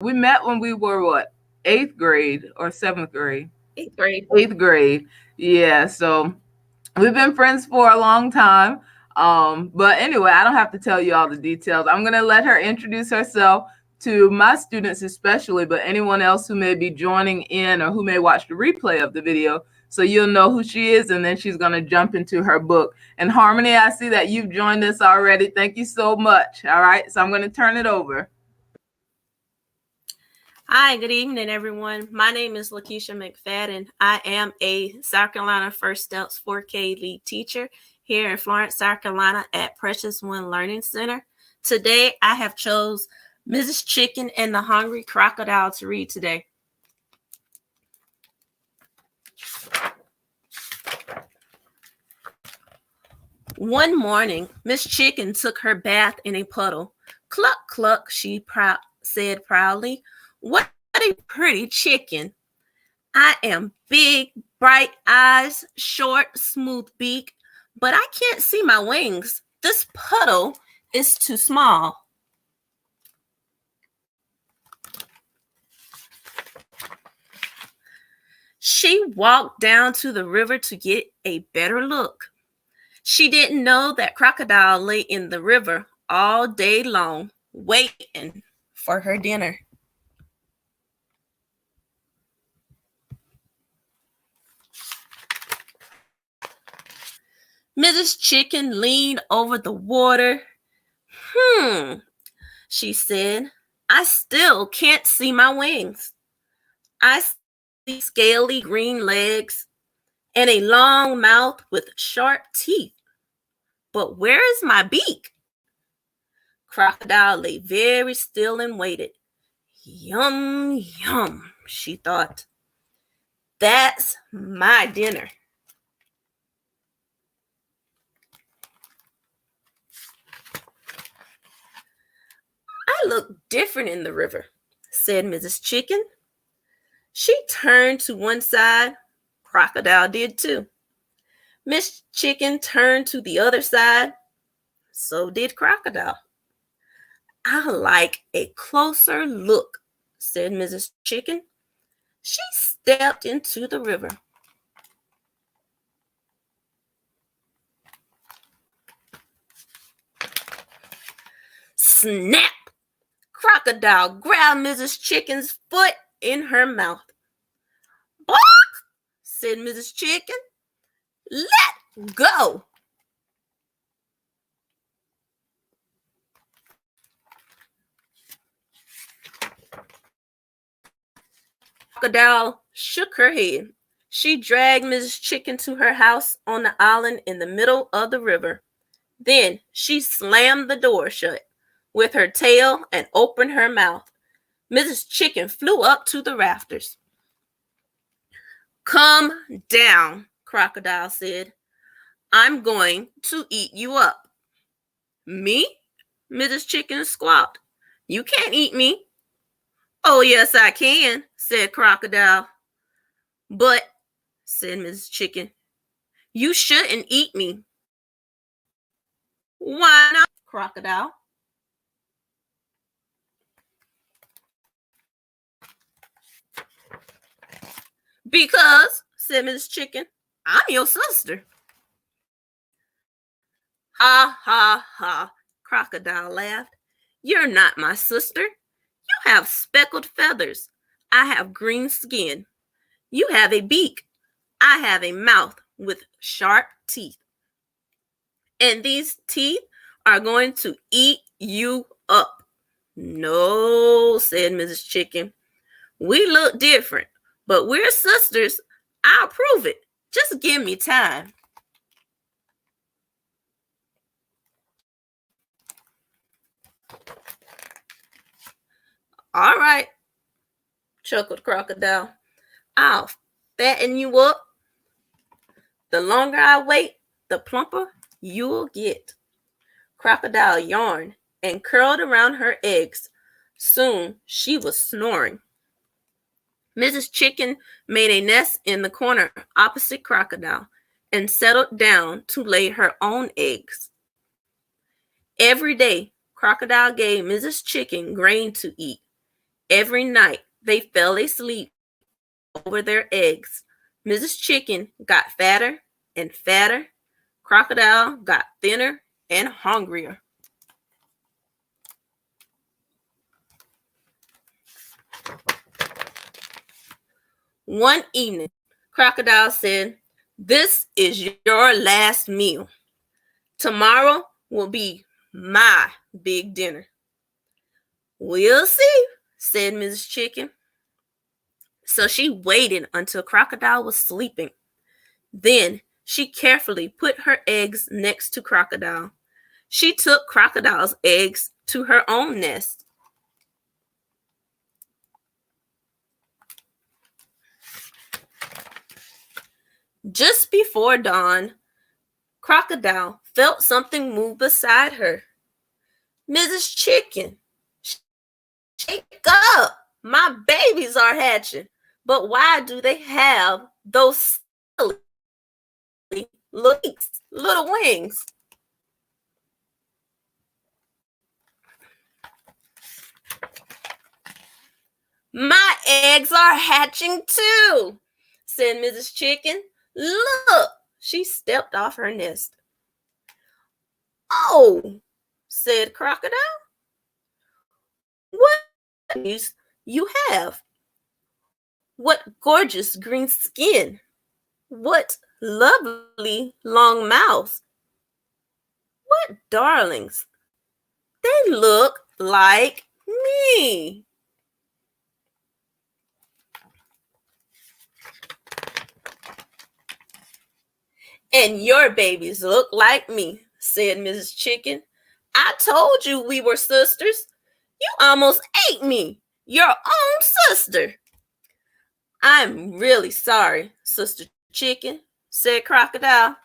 We met when we were what, eighth grade or seventh grade? Eighth grade. Eighth grade. Yeah. So we've been friends for a long time. But anyway, I don't have to tell you all the details. I'm gonna let her introduce herself to my students, especially, but anyone else who may be joining in or who may watch the replay of the video. So you'll know who she is, and then she's gonna jump into her book. And Harmony, I see that you've joined us already. Thank you so much. All right, so I'm gonna turn it over. Hi, good evening, everyone. My name is Lakeisha McFadden. I am a South Carolina First Steps 4K lead teacher here in Florence, South Carolina at Precious One Learning Center. Today, I have chose Mrs. Chicken and the Hungry Crocodile to read today. One morning, Miss Chicken took her bath in a puddle. Cluck, cluck, she said proudly. What a pretty chicken. I am big, bright eyes, short, smooth beak, but I can't see my wings. This puddle is too small. She walked down to the river to get a better look. She didn't know that crocodile lay in the river all day long, waiting for her dinner. Mrs. Chicken leaned over the water. She said, I still can't see my wings. I see scaly green legs and a long mouth with sharp teeth. But where is my beak? Crocodile lay very still and waited. Yum, yum, she thought. That's my dinner. I look different in the river, said Mrs. Chicken. She turned to one side. Crocodile did too. Miss Chicken turned to the other side. So did Crocodile. I like a closer look, said Mrs. Chicken. She stepped into the river. Snap! Crocodile grabbed Mrs. Chicken's foot in her mouth. Bark! Said Mrs. Chicken. Let go! Crocodile shook her head. She dragged Mrs. Chicken to her house on the island in the middle of the river. Then she slammed the door shut with her tail and opened her mouth. Mrs. Chicken flew up to the rafters. Come down, Crocodile said. I'm going to eat you up. Me? Mrs. Chicken squawked. You can't eat me. Oh, yes, I can, said Crocodile. But, said Mrs. Chicken, you shouldn't eat me. Why not, Crocodile? Because, said Mrs. Chicken, I'm your sister. Ha, ha, ha, Crocodile laughed. You're not my sister. You have speckled feathers. I have green skin. You have a beak. I have a mouth with sharp teeth. And these teeth are going to eat you up. No, said Mrs. Chicken. We look different, but we're sisters. I'll prove it. Just give me time. All right, chuckled Crocodile. I'll fatten you up. The longer I wait, the plumper you'll get. Crocodile yawned and curled around her eggs. Soon she was snoring. Mrs. Chicken made a nest in the corner opposite Crocodile and settled down to lay her own eggs. Every day, Crocodile gave Mrs. Chicken grain to eat. Every night they fell asleep over their eggs. Mrs. Chicken got fatter and fatter. Crocodile got thinner and hungrier. One evening, Crocodile said, "This is your last meal. Tomorrow will be my big dinner." "We'll see," said Mrs. Chicken. So she waited until Crocodile was sleeping. Then she carefully put her eggs next to Crocodile. She took Crocodile's eggs to her own nest. Just before dawn, Crocodile felt something move beside her. "Mrs. Chicken, shake up! My babies are hatching. But why do they have those silly little wings?" "My eggs are hatching too," said Mrs. Chicken. "Look!" She stepped off her nest. "Oh," said Crocodile, "what babies you have! What gorgeous green skin! What lovely long mouths! What darlings! They look like me." "And your babies look like me," said Mrs. Chicken. "I told you we were sisters. You almost ate me, your own sister." "I'm really sorry, Sister Chicken," said Crocodile.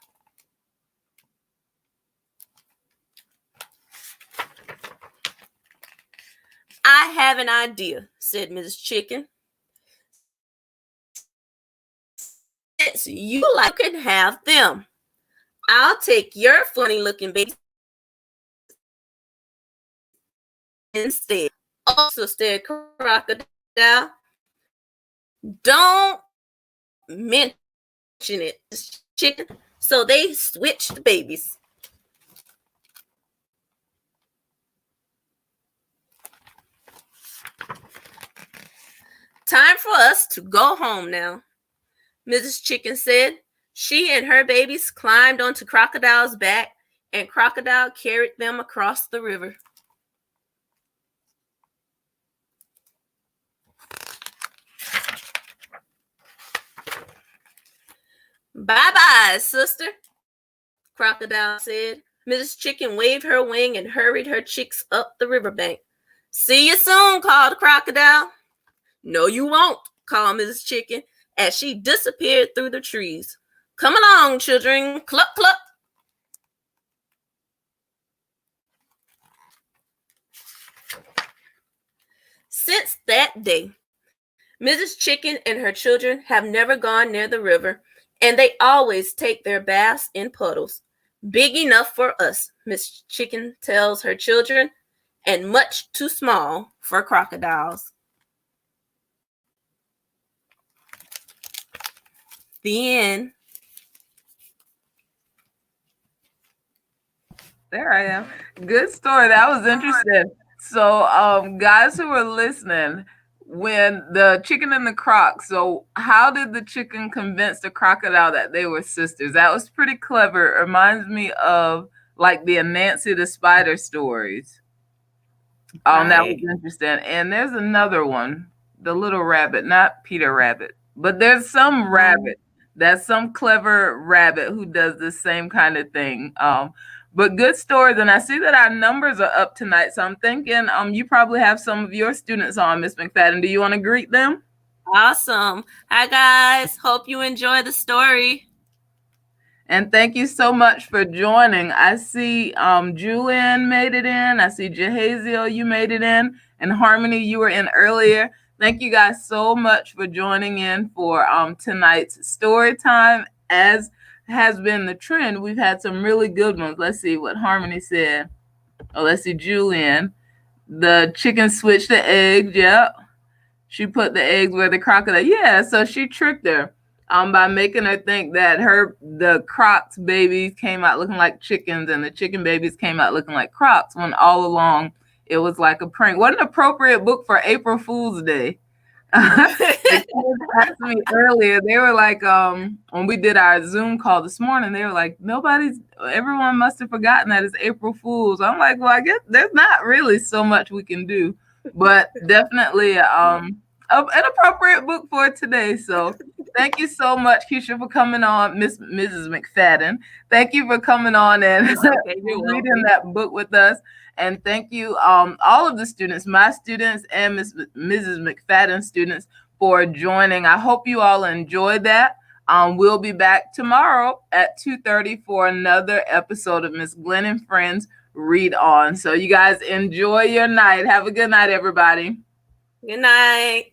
"I have an idea," said Mrs. Chicken. "Since you like can have them, I'll take your funny looking babies instead." "Also," said Crocodile, "don't mention it, Chicken." So they switched babies. "Time for us to go home now," Mrs. Chicken said. She and her babies climbed onto Crocodile's back, and Crocodile carried them across the river. "Bye-bye, sister," Crocodile said. Mrs. Chicken waved her wing and hurried her chicks up the riverbank. "See you soon," called Crocodile. "No, you won't," called Mrs. Chicken as she disappeared through the trees. "Come along, children. Cluck, cluck." Since that day, Mrs. Chicken and her children have never gone near the river, and they always take their baths in puddles. "Big enough for us," Miss Chicken tells her children, "and much too small for crocodiles." The end. There I am. Good story. That was interesting. So, guys who are listening, when the chicken and the croc, so how did the chicken convince the crocodile that they were sisters? That was pretty clever. It reminds me of like the Nancy the Spider stories. That was Right. interesting. And there's another one, the little rabbit, not Peter Rabbit, but there's some Um, rabbit. That's some clever rabbit who does the same kind of thing. But good stories, and I see that our numbers are up tonight. So I'm thinking, you probably have some of your students on, Miss McFadden. Do you want to greet them? Awesome. Hi, guys. Hope you enjoy the story. And thank you so much for joining. I see Julian made it in. I see Jahaziel, you made it in. And Harmony, you were in earlier. Thank you guys so much for joining in for tonight's story time. As has been the trend, we've had some really good ones. Let's see what Harmony said. Oh, let's see, Julian. The chicken switched the egg. Yep. she put the eggs where the crocodile. Yeah, so she tricked her by making her think that the Crocs babies came out looking like chickens and the chicken babies came out looking like Crocs when all along it was like a prank. What an appropriate book for April Fool's Day. The kids asked me earlier, they were like, when we did our Zoom call this morning, they were like, everyone must have forgotten that it's April Fool's. I'm like, well, I guess there's not really so much we can do, but definitely an appropriate book for today. So thank you so much, Keisha, for coming on, Mrs. McFadden. Thank you for coming on and reading that book with us. And thank you, all of the students, my students and Mrs. McFadden students, for joining. I hope you all enjoyed that. We'll be back tomorrow at 2:30 for another episode of Miss Glen and Friends Read On. So you guys enjoy your night. Have a good night, everybody. Good night.